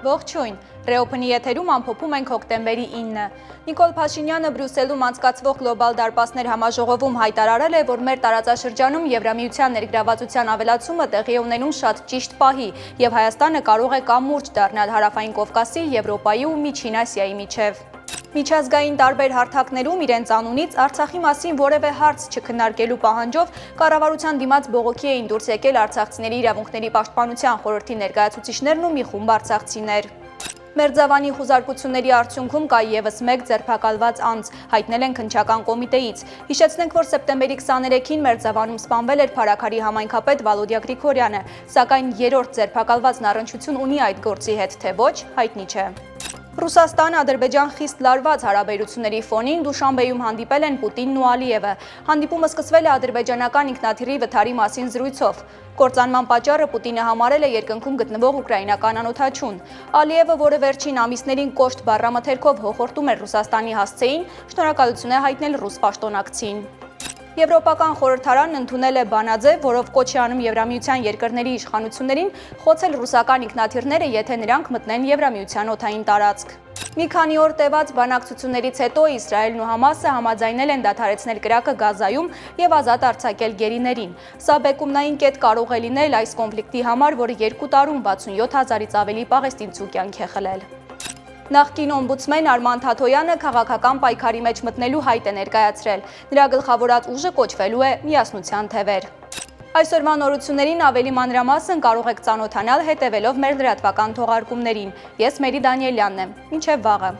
Ողջույն, Ռեոփնի եթերում ամփոփում ենք հոկտեմբերի 9-ը։ Նիկոլ Փաշինյանը Բրյուսելում անցկացվող գլոբալ դարպասներ համաժողովում հայտարարել է, որ մեր տարածաշրջանում Եվրամիության ներգրավվածության ավելացումը տեղի է ունենում շատ ճիշտ պահի, եւ Հայաստանը կարող է կամուրջ դառնալ Հարավային Կովկասի, Եվրոպայի ու Միջին Ասիայի միջև։ Միջազգային տարբեր հարթակներում իրենց անունից Արցախի մասին որևէ հարց չքննարկելու պահանջով կառավարության դիմաց բողոքի էին դուրս եկել արցախցիների իրավունքների պաշտպանության խորհրդի ներկայացուցիչներն ու մի խումբ արցախցիներ։ Մերձավանի խուզարկությունների արդյունքում կա ևս մեկ ձերբակալված անձ, հայտնել են քննչական կոմիտեից։ Հիշեցնենք, որ սեպտեմբերի 23-ին Մերձավանում սպանվել էր Փարաքարի համայնքապետ Վալոդիա Գրիգորյանը, սակայն երրորդ ձերբակալվածն առնչություն ունի այդ գործի հետ, թե ոչ, հայտնի չէ։ Ռուսաստան-Ադրբեջան խիստ լարված հարաբերությունների ֆոնին Դուշանբեում հանդիպել են Պուտինն ու Ալիևը։ Հանդիպումը սկսվել է ադրբեջանական ինքնաթիռի վթարի մասին զրույցով։ Կործանման պատճառը Պուտինը համարել է երկնքում գտնվող ուկրաինական անօդաչուն։ Ալիևը, որը վերջին ամիսներին կոշտ բառամթերքով հոխորտում էր Ռուսաստանի հասցեին, շնորհակալություն է հայտնել ռուս պաշտոնակցին։ Եվրոպական խորհրդարանն ընդունել է բանաձև, որով կոչ է անում Եվրամիության երկրների իշխանություններին խոցել ռուսական ինքնաթիռները, եթե նրանք մտնեն Եվրամիության օդային տարածք։ Մի քանի օր տևած բանակցություններից հետո Իսրայելն ու Համասը համաձայնել են դադարեցնել կրակը Գազայում եւ ազատ արձակել գերիներին։ Սա բեկումնային կետ կարող է լինել այս կոնֆլիկտի համար, որը 2 տարում 67,000-ից ավելի պաղեստինցու կյանք է խլել։ Նախկին օմբուդսմեն Արման Թաթոյանը քաղաքական պայքարի մեջ մտնելու հայտ է ներկայացրել։ Նրա գլխավորած ուժը կոչվելու է Միասնության թևեր։ Այսօրվա նորություններին ավելի մանրամասն կարող եք ծանոթանալ հետևելով մեր լրատվական թողարկումներին։ Ես Մերի Դանիելյանն եմ։ Մինչև վաղը։